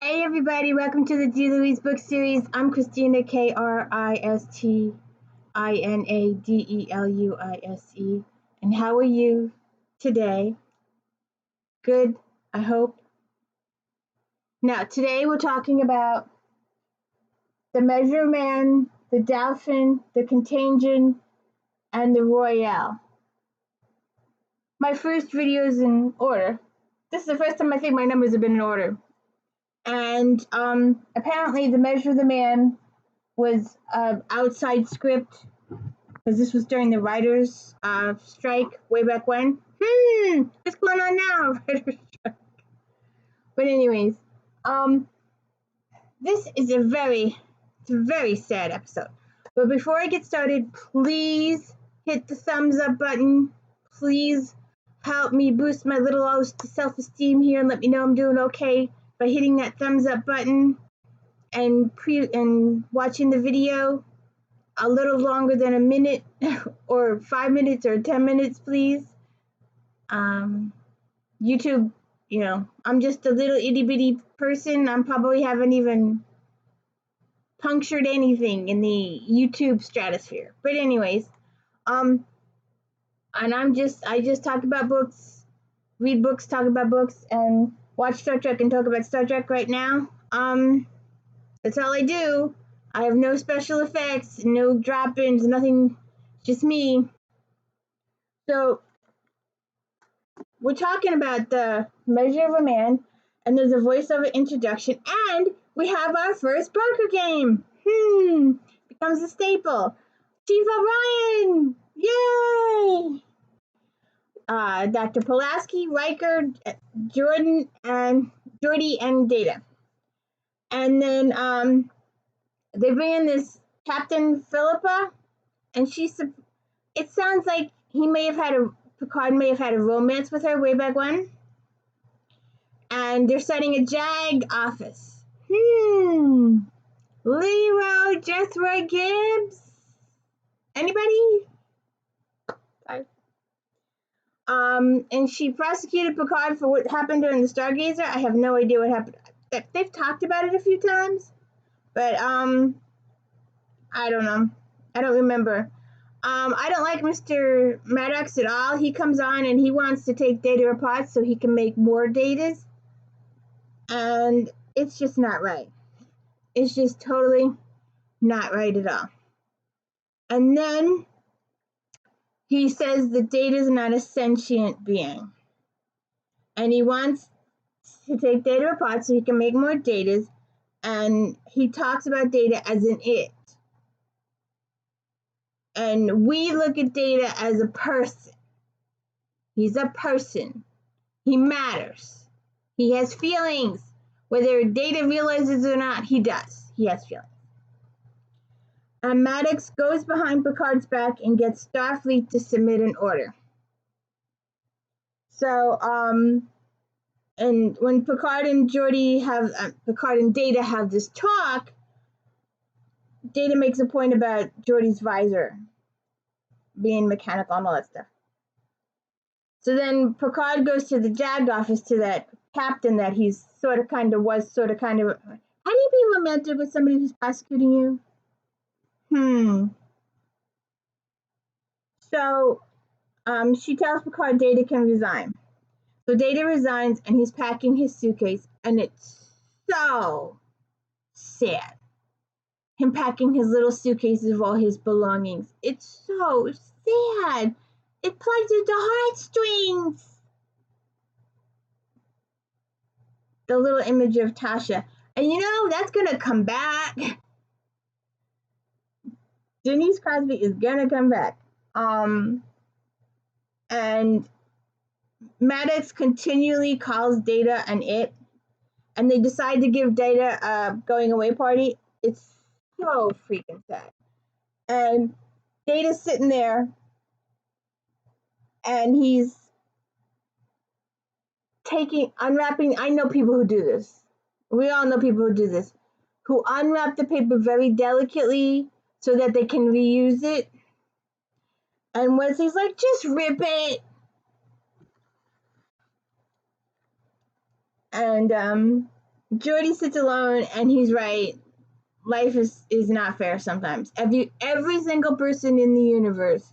Hey everybody, welcome to the D. Louise book series. I'm Christina, Kristinadadeluise. And how are you today? Good, I hope. Now, today we're talking about the Measure Man, the Dauphin, the Contagion, and the Royale. My first video is in order. This is the first time I think my numbers have been in order. And apparently the Measure the Man was outside script because this was during the writers' strike way back when. What's going on now? But anyways, this is a very sad episode. But before I get started, please hit the thumbs up button. Please help me boost my little self-esteem here and let me know I'm doing okay by hitting that thumbs up button and watching the video a little longer than a minute or 5 minutes or 10 minutes, please. YouTube, I'm just a little itty bitty person. I probably haven't even punctured anything in the YouTube stratosphere. But anyways, and I just talk about books, read books, talk about books, and watch Star Trek and talk about Star Trek right now. That's all I do. I have no special effects, no drop-ins, nothing, just me. So, we're talking about the Measure of a Man, and there's a voiceover introduction, and we have our first poker game. Becomes a staple. Chief O'Brien! Yay! Dr. Pulaski, Riker, Geordi, and Data. And then they bring in this Captain Philippa, and it sounds like Picard may have had a romance with her way back when. And they're setting a JAG office. Leroy Jethro Gibbs? Anybody? Sorry. And she prosecuted Picard for what happened during the Stargazer. I have no idea what happened. They've talked about it a few times, but I don't know. I don't remember. I don't like Mr. Maddox at all. He comes on and he wants to take Data apart so he can make more Datas. And it's just not right. It's just totally not right at all. And then he says that Data is not a sentient being. And he wants to take Data apart so he can make more Datas. And he talks about Data as an it. And we look at Data as a person. He's a person. He matters. He has feelings. Whether Data realizes it or not, he does. He has feelings. And Maddox goes behind Picard's back and gets Starfleet to submit an order. So, and when Picard and Data have this talk, Data makes a point about Geordi's visor being mechanical and all that stuff. So then Picard goes to the JAG office to that captain that he's sort of kind of. How do you be romantic with somebody who's prosecuting you? So she tells Picard Data can resign. So Data resigns and he's packing his suitcase, and it's so sad. Him packing his little suitcases of all his belongings. It's so sad. It plugs into heartstrings. The little image of Tasha. And that's going to come back. Denise Crosby is going to come back. And Maddox continually calls Data an it. And they decide to give Data a going away party. It's so freaking sad. And Data's sitting there. And he's unwrapping. I know people who do this. We all know people who do this. Who unwrap the paper very delicately so that they can reuse it. And Wesley's like, just rip it. And Geordi sits alone, and he's right. Life is not fair sometimes. Every single person in the universe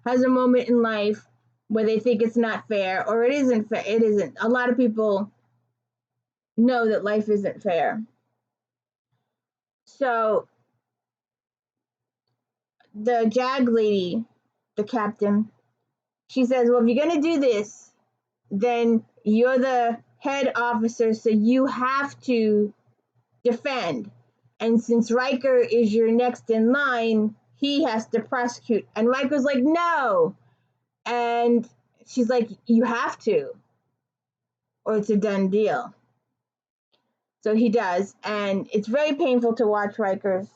has a moment in life where they think it's not fair or it isn't fair. It isn't. A lot of people know that life isn't fair. So the JAG lady, the captain, she says, well, if you're going to do this, then you're the head officer, so you have to defend. And since Riker is your next in line, he has to prosecute. And Riker's like, no. And she's like, you have to, or it's a done deal. So he does. And it's very painful to watch Riker's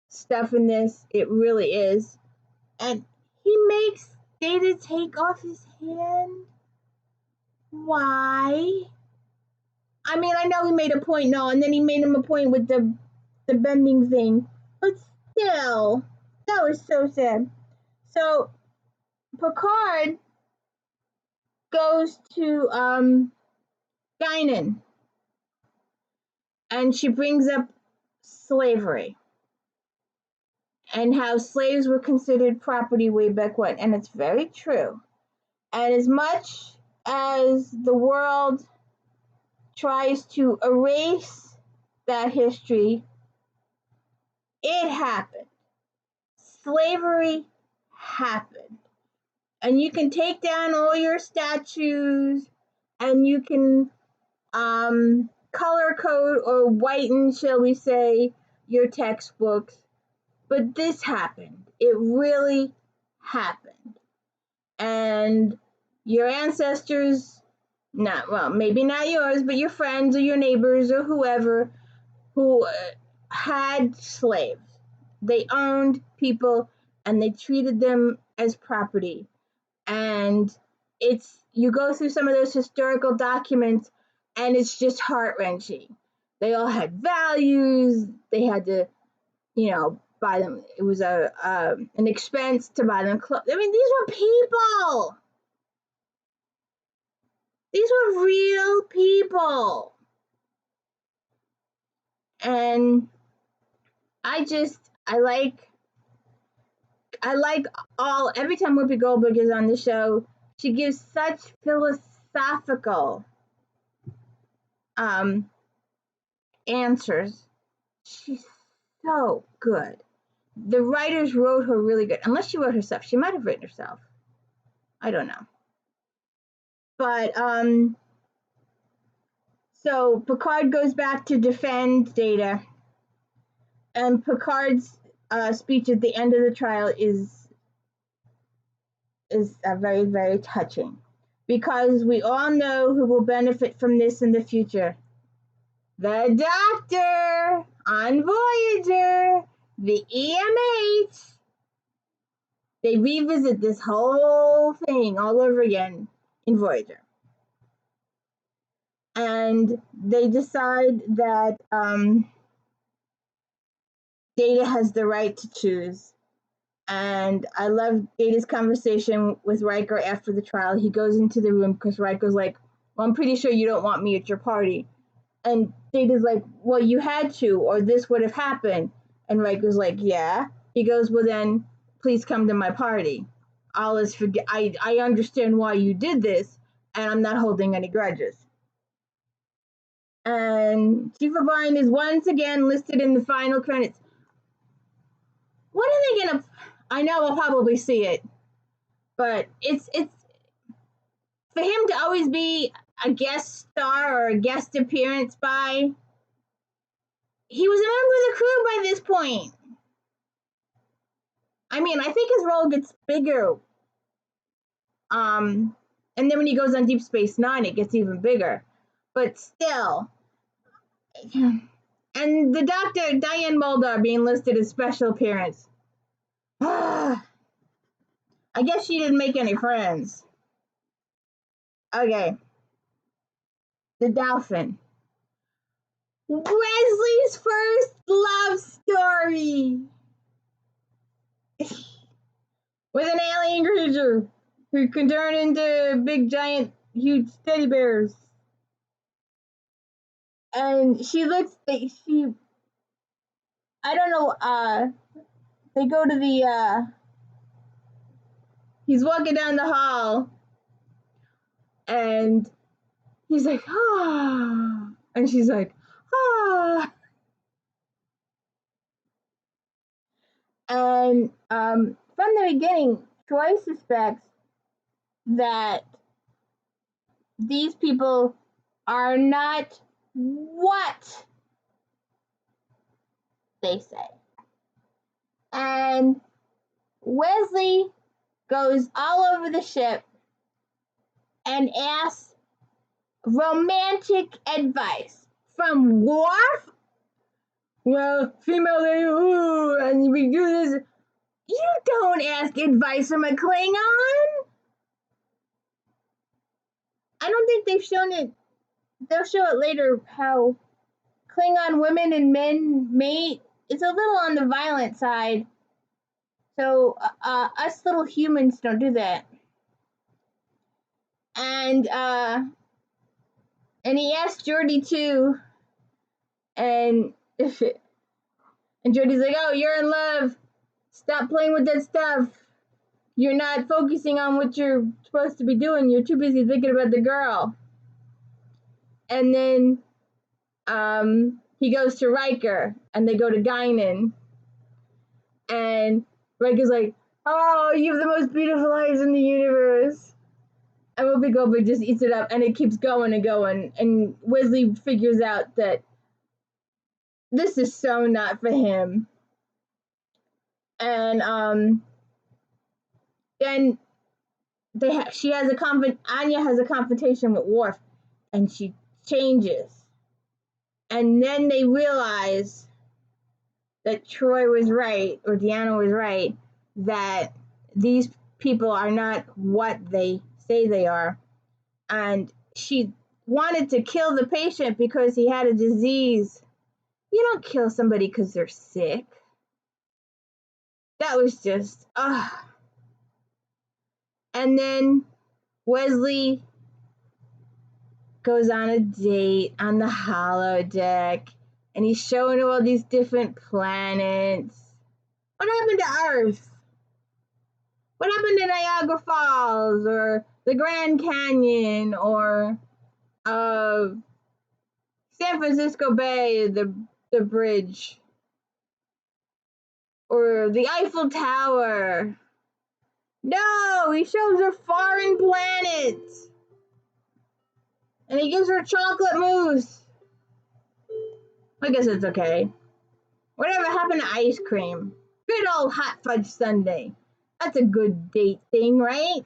stuff in this. It really is. And he makes Data take off his hand. Why? I mean, I know he made a point, no, and then he made him a point with the bending thing, but still, that was so sad. So Picard goes to Guinan, and she brings up slavery and how slaves were considered property way back when, and it's very true. And as much as the world tries to erase that history, it happened. Slavery happened. And you can take down all your statues and you can color code or whiten, shall we say, your textbooks. But this happened. It really happened. And your ancestors, not, well, maybe not yours, but your friends or your neighbors or whoever who had slaves. They owned people and they treated them as property. And you go through some of those historical documents and it's just heart-wrenching. They all had values. They had to, buy them. It was an expense to buy them clothes. I mean, these were people. These were real people. And I like every time Whoopi Goldberg is on the show, she gives such philosophical answers. She's so good. The writers wrote her really good. Unless she wrote herself. She might have written herself. I don't know. But so Picard goes back to defend Data, and Picard's speech at the end of the trial is very, very touching, because we all know who will benefit from this in the future. The Doctor on Voyager, the EMH. They revisit this whole thing all over again in Voyager. And they decide that Data has the right to choose. And I love Data's conversation with Riker after the trial. He goes into the room because Riker's like, well, I'm pretty sure you don't want me at your party. And Data's like, well, you had to, or this would have happened. And Riker's like, yeah. He goes, well, then please come to my party. I understand why you did this, and I'm not holding any grudges. And Supervine is once again listed in the final credits. What are they gonna? I know we'll probably see it, but it's for him to always be a guest star or a guest appearance by. He was a member of the crew by this point. I mean, I think his role gets bigger. And then when he goes on Deep Space Nine, it gets even bigger. But still, and the Doctor, Diane Muldaur, being listed as special appearance. I guess she didn't make any friends. Okay. The Dauphin. Wesley's first love story. With an alien creature who can turn into big, giant, huge teddy bears. And she looks, I don't know, they go to he's walking down the hall, and he's like, ah, and she's like, ah. And from the beginning, Troy suspects that these people are not what they say. And Wesley goes all over the ship and asks romantic advice from Worf. Well, female lady, ooh, and we do this. You don't ask advice from a Klingon. I don't think they've shown it. They'll show it later how Klingon women and men mate. It's a little on the violent side. So us little humans don't do that. And he asked Geordi too, and Geordi's like, "Oh, you're in love. Stop playing with that stuff. You're not focusing on what you're supposed to be doing. You're too busy thinking about the girl." And then he goes to Riker, and they go to Guinan, and Riker's like, "Oh, you have the most beautiful eyes in the universe." And Whoopi Goldberg just eats it up, and it keeps going and going. And Wesley figures out that this is so not for him. And then Anya has a confrontation with Worf, and she changes. And then they realize that Troy was right, or Deanna was right, that these people are not what they say they are. And she wanted to kill the patient because he had a disease. You don't kill somebody because they're sick. That was just, And then Wesley goes on a date on the holodeck, and he's showing her all these different planets. What happened to Earth? What happened to Niagara Falls, or the Grand Canyon, or San Francisco Bay, the bridge, or the Eiffel Tower? No, he shows her foreign planets, and he gives her chocolate mousse. I guess it's okay. Whatever happened to ice cream? Good old hot fudge sundae. That's a good date thing, right?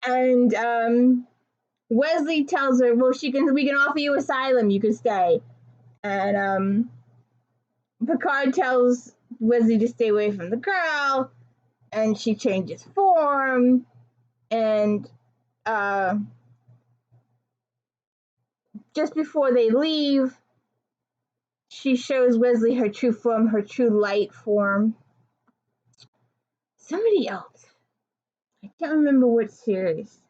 And Wesley tells her, "Well, we can offer you asylum. You can stay." And Picard tells Wesley to stay away from the girl, and she changes form. And just before they leave, she shows Wesley her true form, her true light form. Somebody else, I can't remember what series.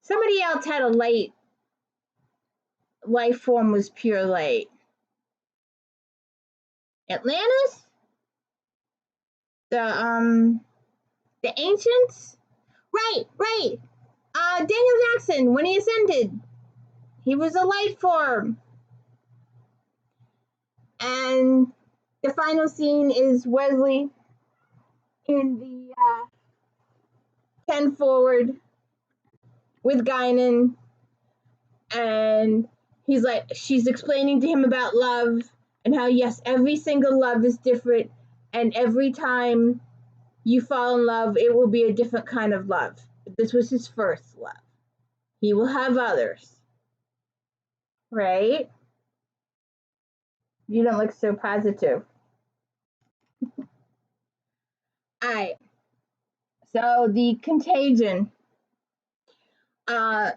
Somebody else had a light form, was pure light. Atlantis? The Ancients? Right. Daniel Jackson, when he ascended, he was a light form. And the final scene is Wesley in the 10 forward with Guinan, and she's explaining to him about love, and how, yes, every single love is different, and every time you fall in love, it will be a different kind of love. But this was his first love. He will have others. Right? You don't look so positive. Alright. So the Contagion. The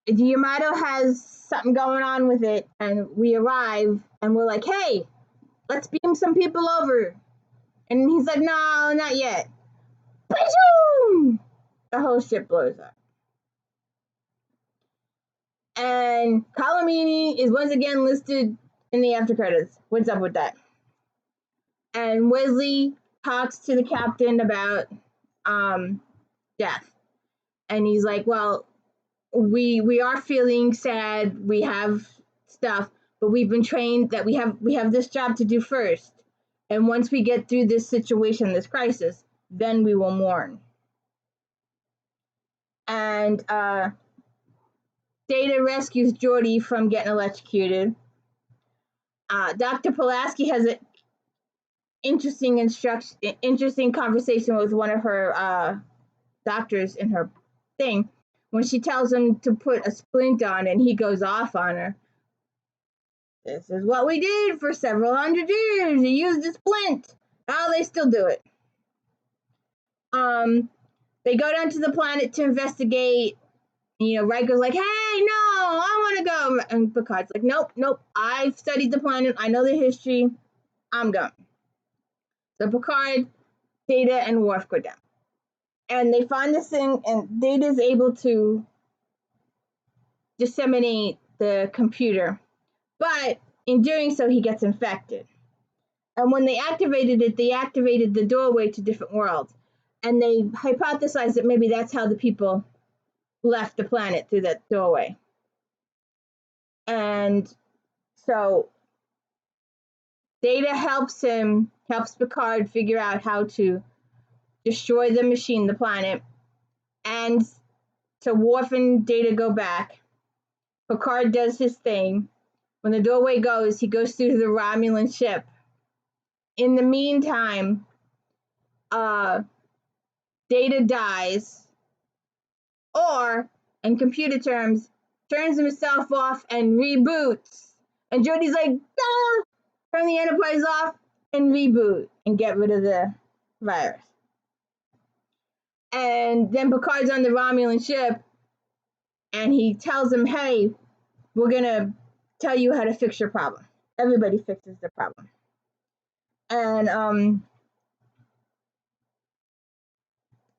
Yamato has something going on with it, and we arrive, and we're like, "Hey, let's beam some people over." And he's like, "No, not yet." Boom! the whole ship blows up. And Calamini is once again listed in the after credits. What's up with that? And Wesley talks to the captain about death. And he's like, well, we are feeling sad, we have stuff, but we've been trained that we have this job to do first. And once we get through this situation, this crisis, then we will mourn. And Data rescues Geordi from getting electrocuted. Dr. Pulaski has an interesting conversation with one of her doctors in her thing when she tells him to put a splint on and he goes off on her. This is what we did for several hundred years. You used a splint. Oh, they still do it. They go down to the planet to investigate. You know, Riker's like, hey, no, I want to go. And Picard's like, nope, I've studied the planet. I know the history. I'm going. So Picard, Data, and Worf go down. And they find this thing, and Data's able to disseminate the computer. But in doing so, he gets infected. And when they activated it, they activated the doorway to different worlds. And they hypothesized that maybe that's how the people left the planet, through that doorway. And so Data helps Picard figure out how to destroy the machine, the planet. And so Worf and Data go back. Picard does his thing. When the doorway goes, he goes through the Romulan ship. In the meantime, Data dies, or, in computer terms, turns himself off and reboots. And Jodie's like, ah! Turn the Enterprise off and reboot and get rid of the virus. And then Picard's on the Romulan ship, and he tells him, hey, we're going to tell you how to fix your problem. Everybody fixes their problem. And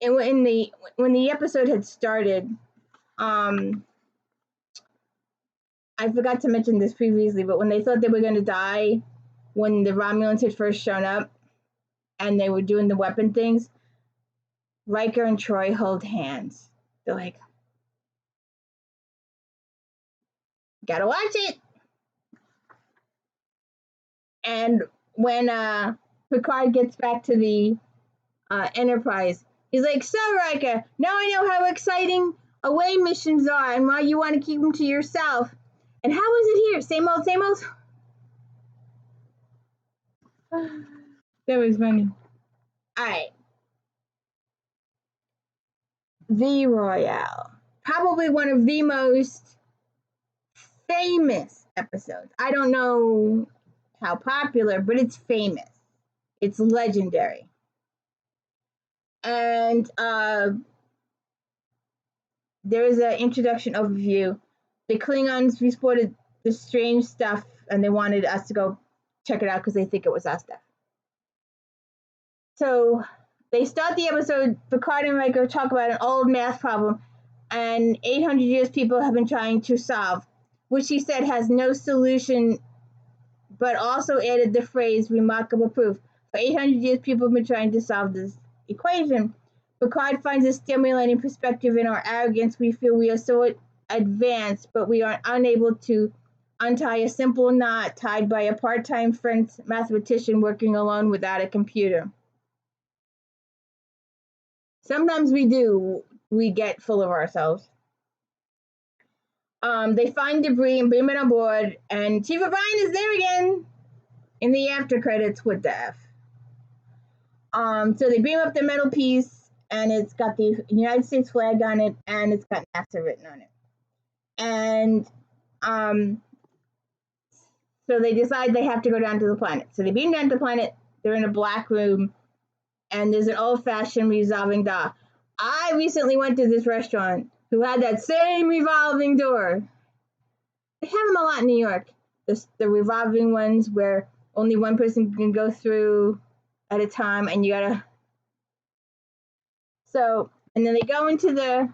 when the episode had started, I forgot to mention this previously, but when they thought they were going to die, when the Romulans had first shown up and they were doing the weapon things, Riker and Troy hold hands. They're like, gotta watch it. And when Picard gets back to the Enterprise, he's like, so Riker, now I know how exciting away missions are and why you want to keep them to yourself. And how is it here? Same old, same old? That was funny. All right. The Royale. Probably one of the most famous episodes. I don't know how popular, but it's famous. It's legendary. And there is an introduction overview. The Klingons reported the strange stuff, and they wanted us to go check it out because they think it was our stuff. So they start the episode. Picard and Riker talk about an old math problem, and 800 years people have been trying to solve, which he said has no solution, but also added the phrase remarkable proof. For 800 years people have been trying to solve this equation. Picard finds a stimulating perspective in our arrogance. We feel we are so advanced, but we are unable to untie a simple knot tied by a part-time French mathematician working alone without a computer. Sometimes we do. We get full of ourselves. They find debris and beam it on board, and Supervine is there again in the after credits with the F. So they beam up the metal piece, and it's got the United States flag on it, and it's got NASA written on it. And so they decide they have to go down to the planet. So they beam down to the planet. They're in a black room, and there's an old-fashioned revolving door. I recently went to this restaurant who had that same revolving door. They have them a lot in New York. The revolving ones where only one person can go through at a time, and you gotta. So And then they go into the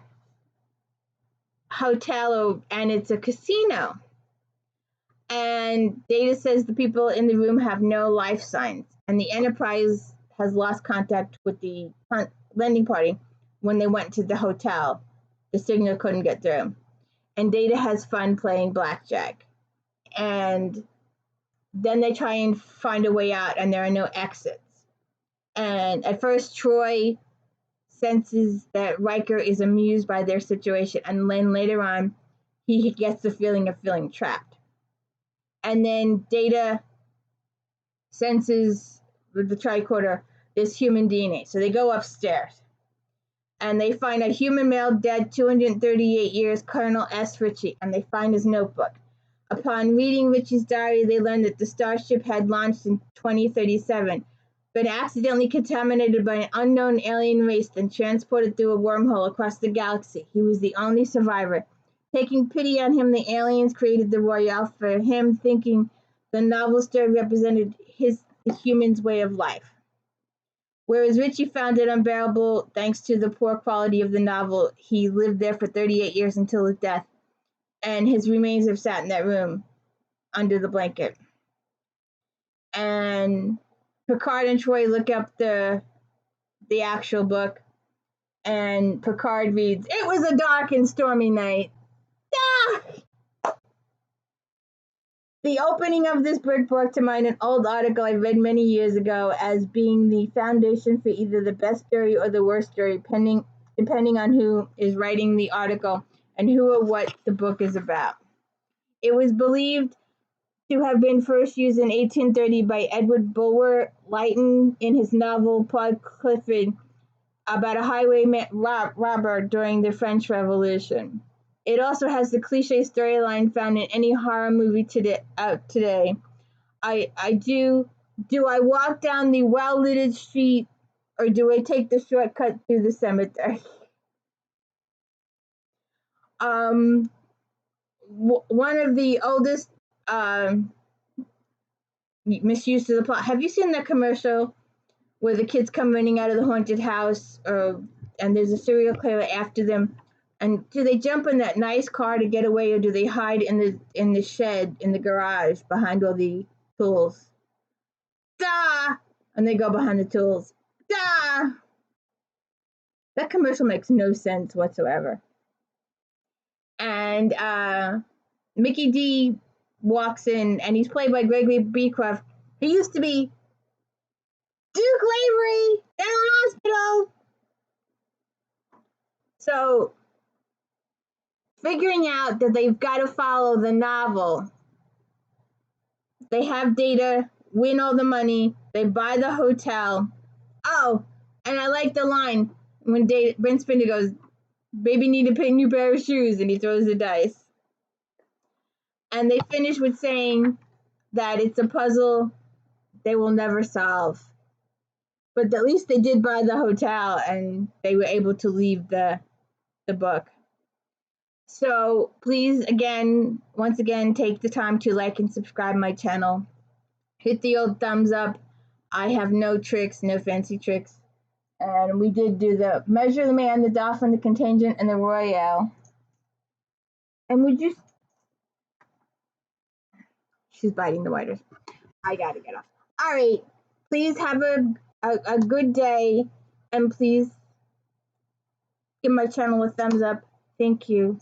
hotel, and it's a casino. And Data says the people in the room have no life signs, and the Enterprise has lost contact with the landing party when they went to the hotel. The signal couldn't get through. And Data has fun playing blackjack. And then they try and find a way out, and there are no exits. And at first, Troy senses that Riker is amused by their situation, and then later on, he gets the feeling of feeling trapped. And then Data senses with the tricorder this human DNA. So they go upstairs, and they find a human male dead 238 years, Colonel S. Ritchie, and they find his notebook. Upon reading Ritchie's diary, they learn that the starship had launched in 2037, been accidentally contaminated by an unknown alien race, then transported through a wormhole across the galaxy. He was the only survivor. Taking pity on him, the aliens created the Royale for him, thinking the novel story represented the human's way of life. Whereas Ritchie found it unbearable thanks to the poor quality of the novel, he lived there for 38 years until his death, and his remains have sat in that room under the blanket. And Picard and Troy look up the actual book, and Picard reads, "It was a dark and stormy night." Ah! The opening of this book brought to mind an old article I read many years ago as being the foundation for either the best story or the worst story, depending on who is writing the article and who or what the book is about. It was believed to have been first used in 1830 by Edward Bulwer Lytton in his novel Paul Clifford about a highway robber during the French Revolution. It also has the cliche storyline found in any horror movie today. I walk down the well-lit street, or do I take the shortcut through the cemetery? One of the oldest misuse of the plot. Have you seen that commercial where the kids come running out of the haunted house, and there's a serial killer after them? And do they jump in that nice car to get away, or do they hide in the shed in the garage behind all the tools? Duh! And they go behind the tools. Duh! That commercial makes no sense whatsoever. And Mickey D walks in, and he's played by Gregory Beecroft. He used to be Duke Lavery in a hospital. So, figuring out that they've got to follow the novel, they have Data win all the money. They buy the hotel. Oh, and I like the line when Brent Spiner goes, "Baby need a new pair of shoes," and he throws the dice. And they finish with saying that it's a puzzle they will never solve. But at least they did buy the hotel, and they were able to leave the book. So please, once again, take the time to like and subscribe my channel. Hit the old thumbs up. I have no tricks, no fancy tricks. And we did do the Measure the Man, the Dauphin, the Contagion, and the Royale. And we just... She's biting the wires. I gotta get off. All right. Please have a good day. And please give my channel a thumbs up. Thank you.